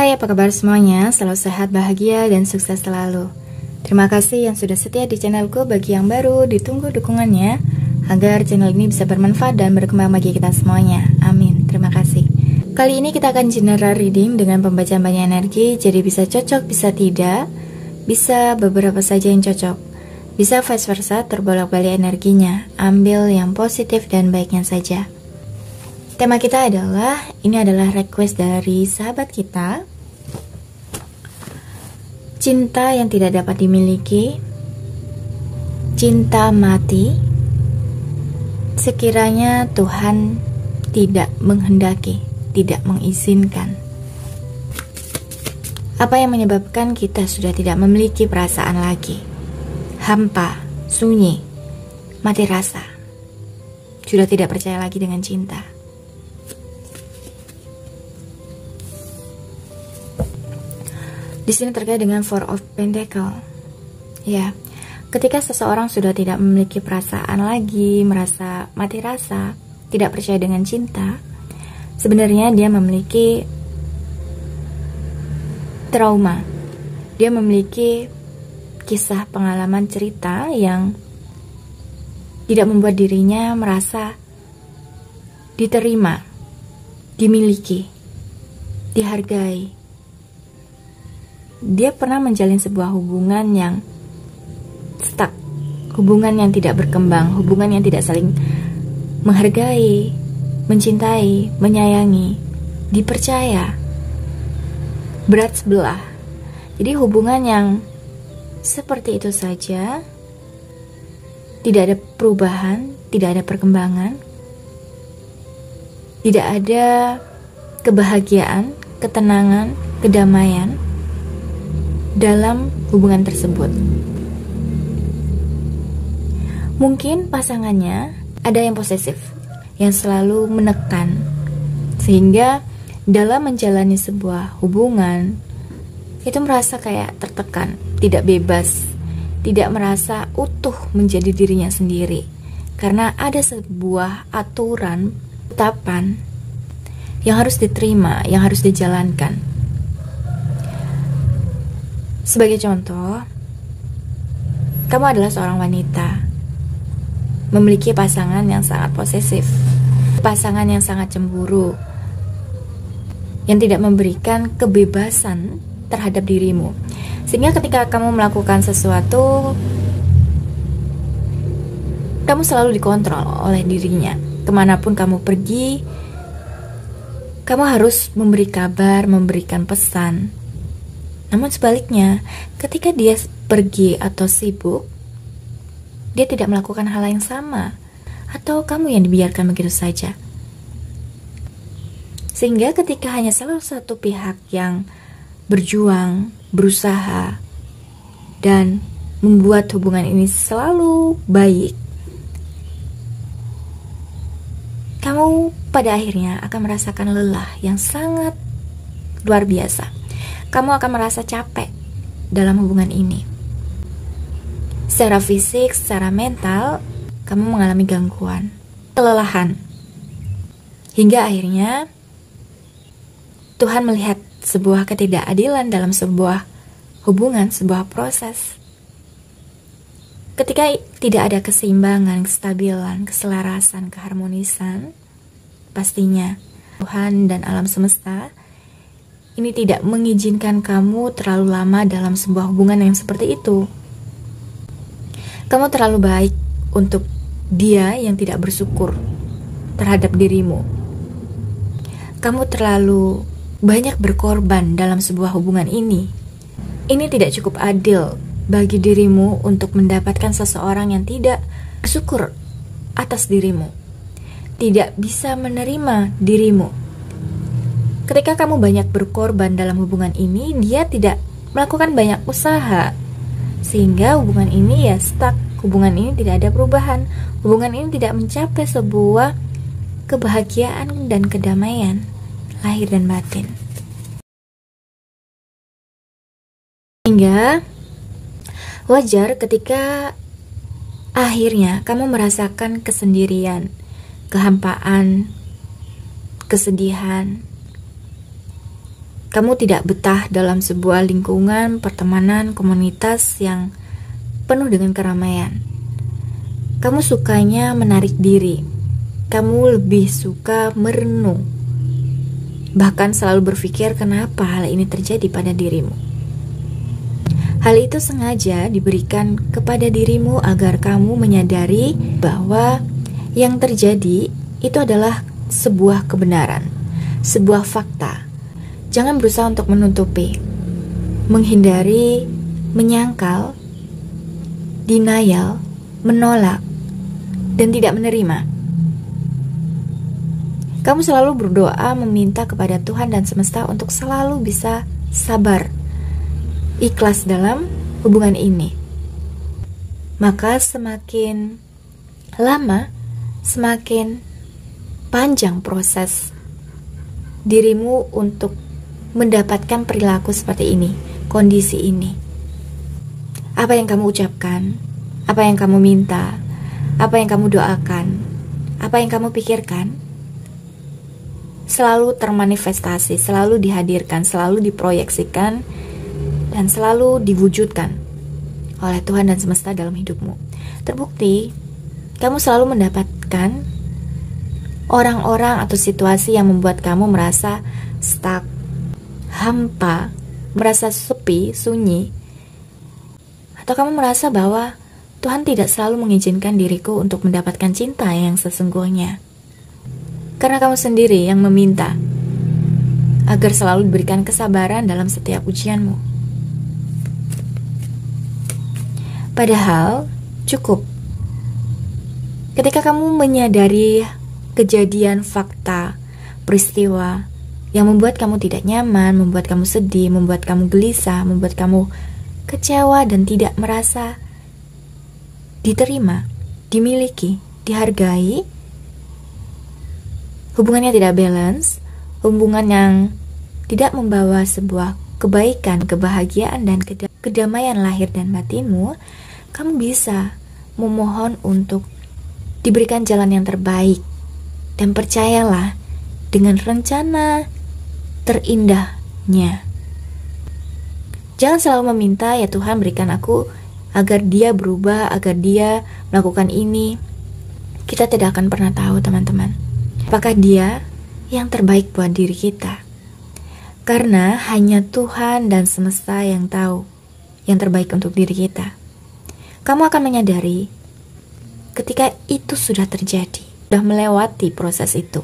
Hai, apa kabar semuanya? Selalu sehat, bahagia, dan sukses selalu. Terima kasih yang sudah setia di channelku. Bagi yang baru, ditunggu dukungannya agar channel ini bisa bermanfaat dan berkembang bagi kita semuanya. Amin. Terima kasih. Kali ini kita akan general reading dengan pembacaan banyak energi. Jadi bisa cocok, bisa tidak. Bisa beberapa saja yang cocok. Bisa vice versa, terbolak-balik energinya. Ambil yang positif dan baiknya saja. Tema kita adalah, ini adalah request dari sahabat kita. Cinta yang tidak dapat dimiliki, cinta mati, sekiranya Tuhan tidak menghendaki, tidak mengizinkan. Apa yang menyebabkan kita sudah tidak memiliki perasaan lagi? Hampa, sunyi, mati rasa. Sudah tidak percaya lagi dengan cinta. Di sini terkait dengan Four of Pentacles. Ya, ketika seseorang sudah tidak memiliki perasaan lagi, merasa mati rasa, tidak percaya dengan cinta, sebenarnya dia memiliki trauma. Dia memiliki kisah pengalaman cerita yang tidak membuat dirinya merasa diterima, dimiliki, dihargai. Dia pernah menjalin sebuah hubungan yang stuck, hubungan yang tidak berkembang, hubungan yang tidak saling menghargai, mencintai, menyayangi, dipercaya, berat sebelah. Jadi hubungan yang seperti itu saja, tidak ada perubahan, tidak ada perkembangan, tidak ada kebahagiaan, ketenangan, kedamaian dalam hubungan tersebut. Mungkin pasangannya ada yang posesif, yang selalu menekan, sehingga dalam menjalani sebuah hubungan itu merasa kayak tertekan, tidak bebas, tidak merasa utuh menjadi dirinya sendiri, karena ada sebuah aturan, etapan yang harus diterima, yang harus dijalankan. Sebagai contoh, kamu adalah seorang wanita, memiliki pasangan yang sangat posesif, pasangan yang sangat cemburu, yang tidak memberikan kebebasan terhadap dirimu. Sehingga ketika kamu melakukan sesuatu, kamu selalu dikontrol oleh dirinya. Kemanapun kamu pergi, kamu harus memberi kabar, memberikan pesan. Namun sebaliknya, ketika dia pergi atau sibuk, dia tidak melakukan hal yang sama, atau kamu yang dibiarkan begitu saja. Sehingga ketika hanya salah satu pihak yang berjuang, berusaha, dan membuat hubungan ini selalu baik, kamu pada akhirnya akan merasakan lelah yang sangat luar biasa. Kamu akan merasa capek dalam hubungan ini. Secara fisik, secara mental, kamu mengalami gangguan, kelelahan. Hingga akhirnya Tuhan melihat sebuah ketidakadilan dalam sebuah hubungan, sebuah proses. Ketika tidak ada keseimbangan, kestabilan, keselarasan, keharmonisan, pastinya Tuhan dan alam semesta ini tidak mengizinkan kamu terlalu lama dalam sebuah hubungan yang seperti itu. Kamu terlalu baik untuk dia yang tidak bersyukur terhadap dirimu. Kamu terlalu banyak berkorban dalam sebuah hubungan ini. Ini tidak cukup adil bagi dirimu untuk mendapatkan seseorang yang tidak bersyukur atas dirimu, tidak bisa menerima dirimu. Ketika kamu banyak berkorban dalam hubungan ini, dia tidak melakukan banyak usaha, sehingga hubungan ini ya stuck. Hubungan ini tidak ada perubahan. Hubungan ini tidak mencapai sebuah kebahagiaan dan kedamaian lahir dan batin. Sehingga wajar ketika akhirnya kamu merasakan kesendirian, kehampaan, kesedihan, Kamu tidak betah dalam sebuah lingkungan, pertemanan, komunitas yang penuh dengan keramaian. Kamu sukanya menarik diri. Kamu lebih suka merenung. Bahkan selalu berpikir kenapa hal ini terjadi pada dirimu. Hal itu sengaja diberikan kepada dirimu agar kamu menyadari bahwa yang terjadi itu adalah sebuah kebenaran, sebuah fakta. Jangan berusaha untuk menutupi, menghindari, menyangkal, denial, menolak, dan tidak menerima. Kamu selalu berdoa meminta kepada Tuhan dan semesta untuk selalu bisa sabar, ikhlas dalam hubungan ini. Maka semakin lama, semakin panjang proses dirimu untuk mendapatkan perilaku seperti ini, kondisi ini. Apa yang kamu ucapkan, apa yang kamu minta, apa yang kamu doakan, apa yang kamu pikirkan, selalu termanifestasi, selalu dihadirkan, selalu diproyeksikan, dan selalu diwujudkan oleh Tuhan dan semesta dalam hidupmu. Terbukti, kamu selalu mendapatkan orang-orang atau situasi yang membuat kamu merasa stuck, hampa, merasa sepi, sunyi, atau kamu merasa bahwa Tuhan tidak selalu mengizinkan diriku untuk mendapatkan cinta yang sesungguhnya. Karena kamu sendiri yang meminta agar selalu diberikan kesabaran dalam setiap ujianmu. Padahal cukup ketika kamu menyadari kejadian, fakta, peristiwa yang membuat kamu tidak nyaman, membuat kamu sedih, membuat kamu gelisah, membuat kamu kecewa dan tidak merasa diterima, dimiliki, dihargai. Hubungannya tidak balance, hubungan yang tidak membawa sebuah kebaikan, kebahagiaan, dan kedamaian lahir dan batinmu. Kamu bisa memohon untuk diberikan jalan yang terbaik. Dan percayalah, dengan rencana terindahnya. Jangan selalu meminta, ya Tuhan berikan aku agar dia berubah, agar dia melakukan ini. Kita tidak akan pernah tahu, teman-teman, apakah dia yang terbaik buat diri kita. Karena hanya Tuhan dan semesta yang tahu yang terbaik untuk diri kita. Kamu akan menyadari ketika itu sudah terjadi, sudah melewati proses itu.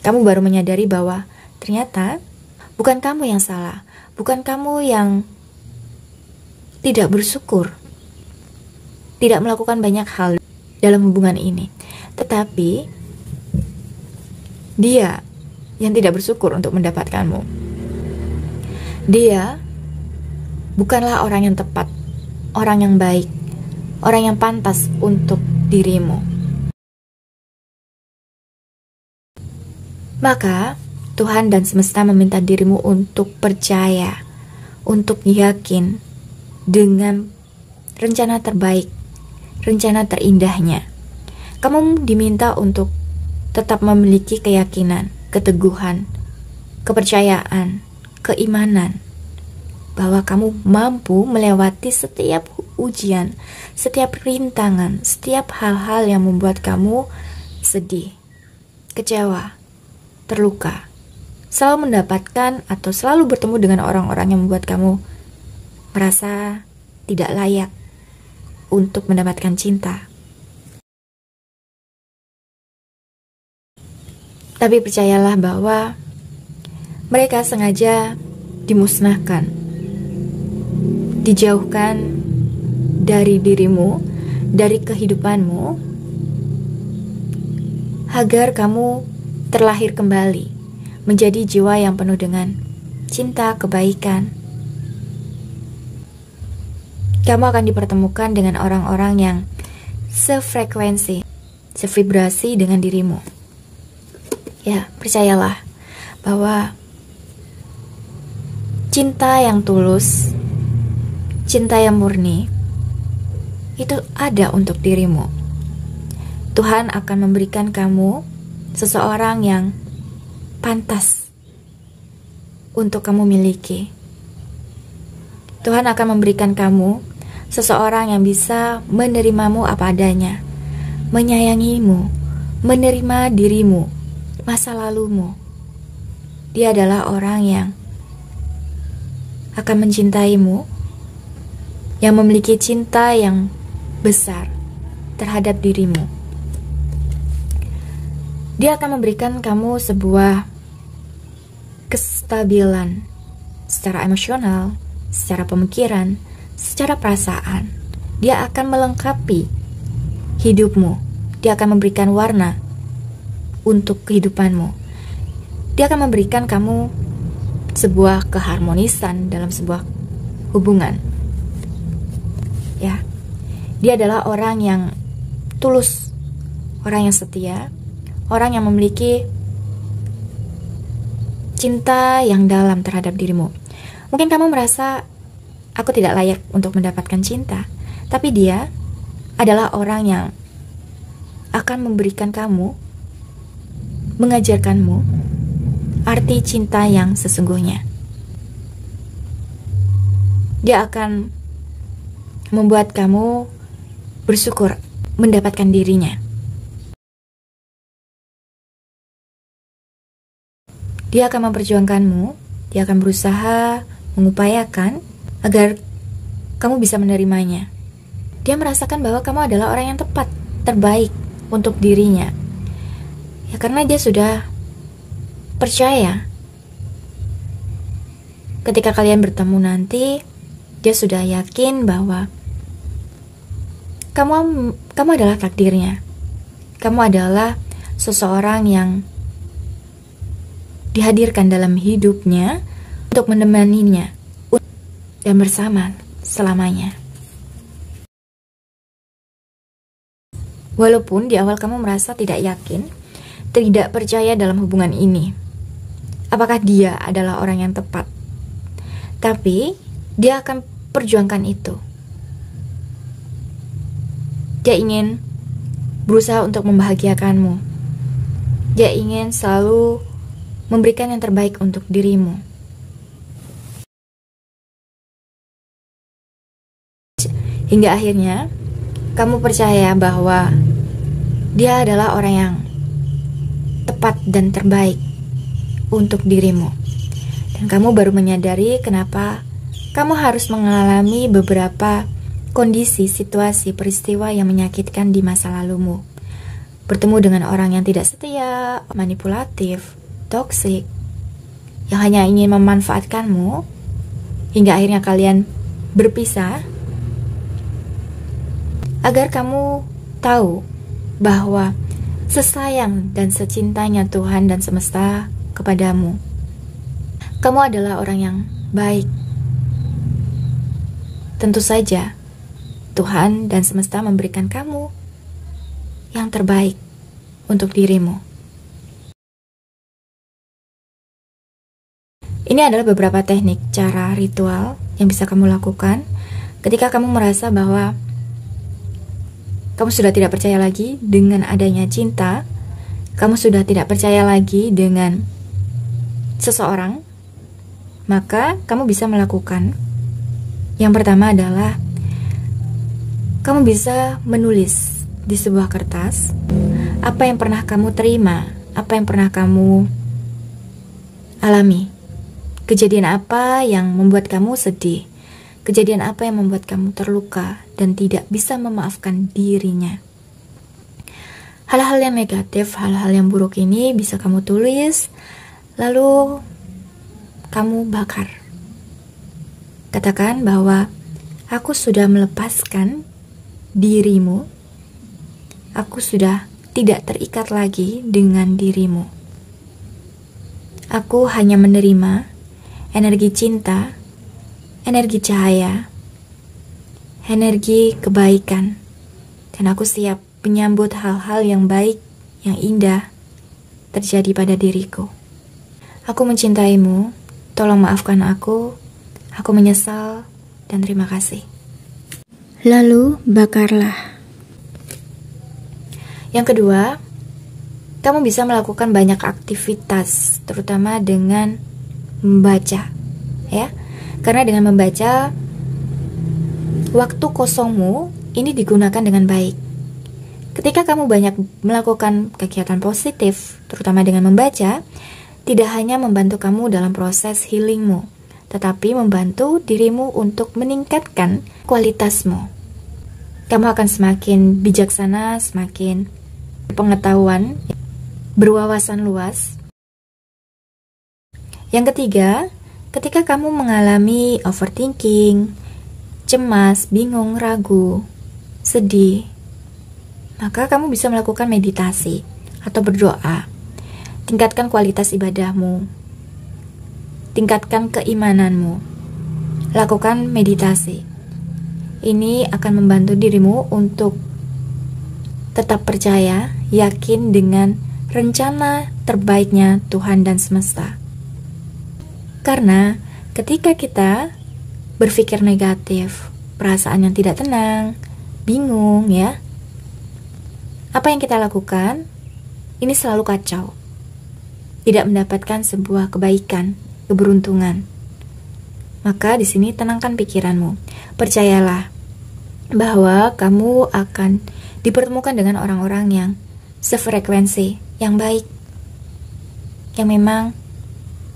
Kamu baru menyadari bahwa ternyata bukan kamu yang salah, bukan kamu yang tidak bersyukur, tidak melakukan banyak hal dalam hubungan ini, tetapi dia yang tidak bersyukur untuk mendapatkanmu. Dia bukanlah orang yang tepat, orang yang baik, orang yang pantas untuk dirimu. Maka Tuhan dan semesta meminta dirimu untuk percaya, untuk yakin dengan rencana terbaik, rencana terindahnya. Kamu diminta untuk tetap memiliki keyakinan, keteguhan, kepercayaan, keimanan bahwa kamu mampu melewati setiap ujian, setiap rintangan, setiap hal-hal yang membuat kamu sedih, kecewa, terluka, selalu mendapatkan atau selalu bertemu dengan orang-orang yang membuat kamu merasa tidak layak untuk mendapatkan cinta. Tapi percayalah bahwa mereka sengaja dimusnahkan, dijauhkan dari dirimu, dari kehidupanmu, agar kamu terlahir kembali menjadi jiwa yang penuh dengan cinta, kebaikan. Kamu akan dipertemukan dengan orang-orang yang sefrekuensi, sevibrasi dengan dirimu. Ya, percayalah bahwa cinta yang tulus, cinta yang murni, itu ada untuk dirimu. Tuhan akan memberikan kamu seseorang yang pantas untuk kamu miliki. Tuhan akan memberikan kamu seseorang yang bisa menerimamu apa adanya, menyayangimu, menerima dirimu, masa lalumu. Dia adalah orang yang akan mencintaimu, yang memiliki cinta yang besar terhadap dirimu. Dia akan memberikan kamu sebuah kestabilan secara emosional, secara pemikiran, secara perasaan. Dia akan melengkapi hidupmu. Dia akan memberikan warna untuk kehidupanmu. Dia akan memberikan kamu sebuah keharmonisan dalam sebuah hubungan. Ya, dia adalah orang yang tulus, orang yang setia, orang yang memiliki cinta yang dalam terhadap dirimu. Mungkin kamu merasa aku tidak layak untuk mendapatkan cinta, tapi dia adalah orang yang akan memberikan kamu, mengajarkanmu arti cinta yang sesungguhnya. Dia akan membuat kamu bersyukur mendapatkan dirinya. Dia akan memperjuangkanmu, dia akan berusaha mengupayakan agar kamu bisa menerimanya. Dia merasakan bahwa kamu adalah orang yang tepat, terbaik untuk dirinya. Ya, karena dia sudah percaya ketika kalian bertemu nanti, dia sudah yakin bahwa kamu adalah takdirnya. Kamu adalah seseorang yang dihadirkan dalam hidupnya untuk menemaninya dan bersama selamanya. Walaupun di awal kamu merasa tidak yakin, tidak percaya dalam hubungan ini, apakah dia adalah orang yang tepat, tapi dia akan perjuangkan itu. Dia ingin berusaha untuk membahagiakanmu. Dia ingin selalu memberikan yang terbaik untuk dirimu. Hingga akhirnya kamu percaya bahwa dia adalah orang yang tepat dan terbaik untuk dirimu. Dan kamu baru menyadari kenapa kamu harus mengalami beberapa kondisi, situasi, peristiwa yang menyakitkan di masa lalumu. Bertemu dengan orang yang tidak setia, manipulatif, toksik, yang hanya ingin memanfaatkanmu, hingga akhirnya kalian berpisah, agar kamu tahu bahwa sesayang dan secintanya Tuhan dan semesta kepadamu, kamu adalah orang yang baik. Tentu saja Tuhan dan semesta memberikan kamu yang terbaik untuk dirimu. Ini adalah beberapa teknik, cara, ritual yang bisa kamu lakukan ketika kamu merasa bahwa kamu sudah tidak percaya lagi dengan adanya cinta, kamu sudah tidak percaya lagi dengan seseorang, maka kamu bisa melakukan. Yang pertama adalah kamu bisa menulis di sebuah kertas apa yang pernah kamu terima, apa yang pernah kamu alami. Kejadian apa yang membuat kamu sedih, kejadian apa yang membuat kamu terluka dan tidak bisa memaafkan dirinya. Hal-hal yang negatif, hal-hal yang buruk ini bisa kamu tulis, lalu kamu bakar. Katakan bahwa aku sudah melepaskan dirimu, aku sudah tidak terikat lagi dengan dirimu. Aku hanya menerima energi cinta, energi cahaya, energi kebaikan, dan aku siap menyambut hal-hal yang baik, yang indah terjadi pada diriku. Aku mencintaimu, tolong maafkan aku menyesal, dan terima kasih. Lalu bakarlah. Yang kedua, kamu bisa melakukan banyak aktivitas, terutama dengan membaca, ya. Karena dengan membaca, waktu kosongmu ini digunakan dengan baik. Ketika kamu banyak melakukan kegiatan positif, terutama dengan membaca, tidak hanya membantu kamu dalam proses healingmu, tetapi membantu dirimu untuk meningkatkan kualitasmu. Kamu akan semakin bijaksana, semakin berpengetahuan, berwawasan luas. Yang ketiga, ketika kamu mengalami overthinking, cemas, bingung, ragu, sedih, maka kamu bisa melakukan meditasi atau berdoa. Tingkatkan kualitas ibadahmu, tingkatkan keimananmu, lakukan meditasi. Ini akan membantu dirimu untuk tetap percaya, yakin dengan rencana terbaiknya Tuhan dan semesta. Karena ketika kita berpikir negatif, perasaan yang tidak tenang, bingung ya, apa yang kita lakukan ini selalu kacau, tidak mendapatkan sebuah kebaikan, keberuntungan. Maka di sini tenangkan pikiranmu, percayalah bahwa kamu akan dipertemukan dengan orang-orang yang sefrekuensi, yang baik, yang memang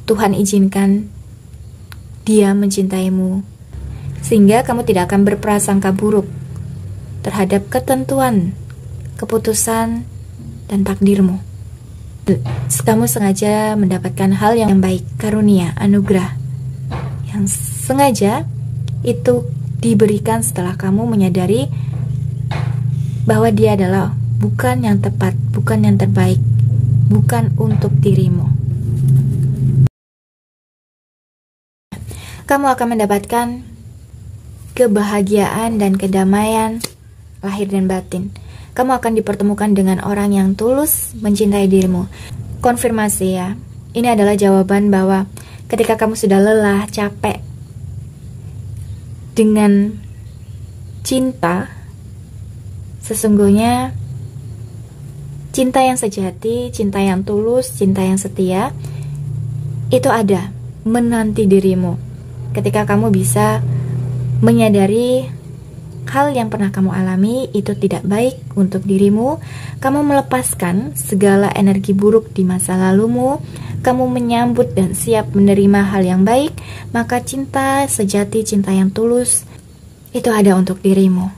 Tuhan izinkan dia mencintaimu, sehingga kamu tidak akan berprasangka buruk terhadap ketentuan, keputusan, dan takdirmu. Kamu sengaja mendapatkan hal yang baik, karunia, anugerah yang sengaja itu diberikan setelah kamu menyadari bahwa dia adalah bukan yang tepat, bukan yang terbaik, bukan untuk dirimu. Kamu akan mendapatkan kebahagiaan dan kedamaian lahir dan batin. Kamu akan dipertemukan dengan orang yang tulus mencintai dirimu. Konfirmasi ya, ini adalah jawaban bahwa ketika kamu sudah lelah, capek dengan cinta, sesungguhnya cinta yang sejati, cinta yang tulus, cinta yang setia itu ada menanti dirimu. Ketika kamu bisa menyadari hal yang pernah kamu alami itu tidak baik untuk dirimu, kamu melepaskan segala energi buruk di masa lalumu, kamu menyambut dan siap menerima hal yang baik, maka cinta sejati, cinta yang tulus itu ada untuk dirimu.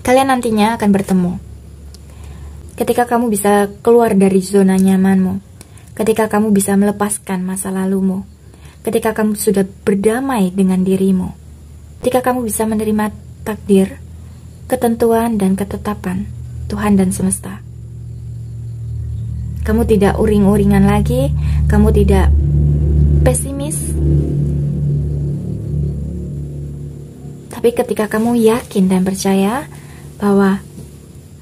Kalian nantinya akan bertemu. Ketika kamu bisa keluar dari zona nyamanmu, ketika kamu bisa melepaskan masa lalumu, ketika kamu sudah berdamai dengan dirimu, ketika kamu bisa menerima takdir, ketentuan, dan ketetapan Tuhan dan semesta. Kamu tidak uring-uringan lagi, kamu tidak pesimis. Tapi ketika kamu yakin dan percaya bahwa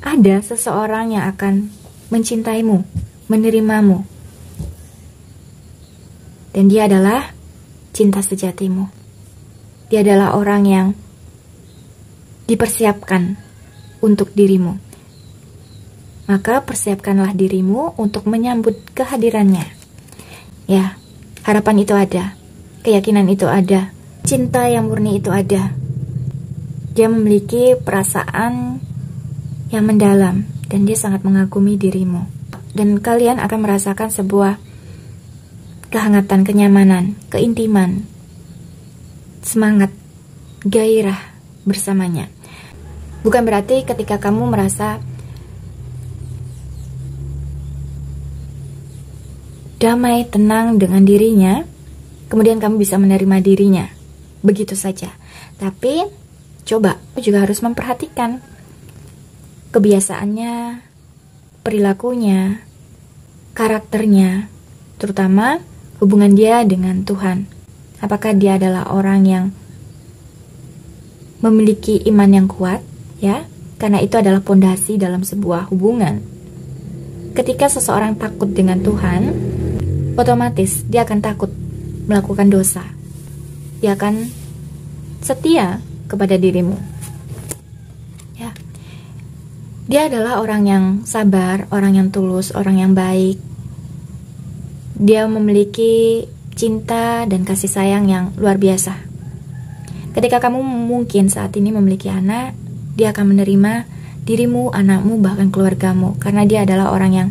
ada seseorang yang akan mencintaimu, menerimamu, dan dia adalah cinta sejatimu. Dia adalah orang yang dipersiapkan untuk dirimu. Maka persiapkanlah dirimu untuk menyambut kehadirannya. Ya, harapan itu ada, keyakinan itu ada, cinta yang murni itu ada. Dia memiliki perasaan yang mendalam dan dia sangat mengagumi dirimu. Dan kalian akan merasakan sebuah kehangatan, kenyamanan, keintiman, semangat, gairah bersamanya. Bukan berarti ketika kamu merasa damai, tenang dengan dirinya, kemudian kamu bisa menerima dirinya begitu saja. Tapi coba juga harus memperhatikan kebiasaannya, perilakunya, karakternya, terutama hubungan dia dengan Tuhan. Apakah dia adalah orang yang memiliki iman yang kuat, ya? Karena itu adalah pondasi dalam sebuah hubungan. Ketika seseorang takut dengan Tuhan, otomatis dia akan takut melakukan dosa. Dia akan setia kepada dirimu. Ya. Dia adalah orang yang sabar, orang yang tulus, orang yang baik. Dia memiliki cinta dan kasih sayang yang luar biasa. Ketika kamu mungkin saat ini memiliki anak, dia akan menerima dirimu, anakmu, bahkan keluargamu, karena dia adalah orang yang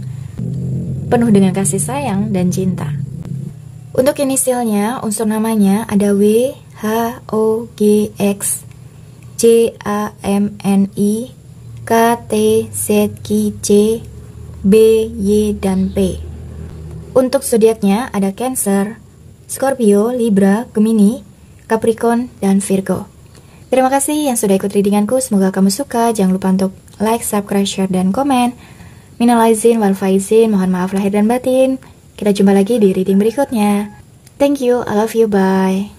penuh dengan kasih sayang dan cinta. Untuk inisialnya, unsur namanya ada W, H, O, G, X, C, A, M, N, I, K, T, Z, Q, C, B, Y, dan P. Untuk zodiaknya ada Cancer, Scorpio, Libra, Gemini, Capricorn, dan Virgo. Terima kasih yang sudah ikut readinganku. Semoga kamu suka. Jangan lupa untuk like, subscribe, share, dan komen. Minal aizin wal faizin. Mohon maaf lahir dan batin. Kita jumpa lagi di reading berikutnya. Thank you, I love you, bye.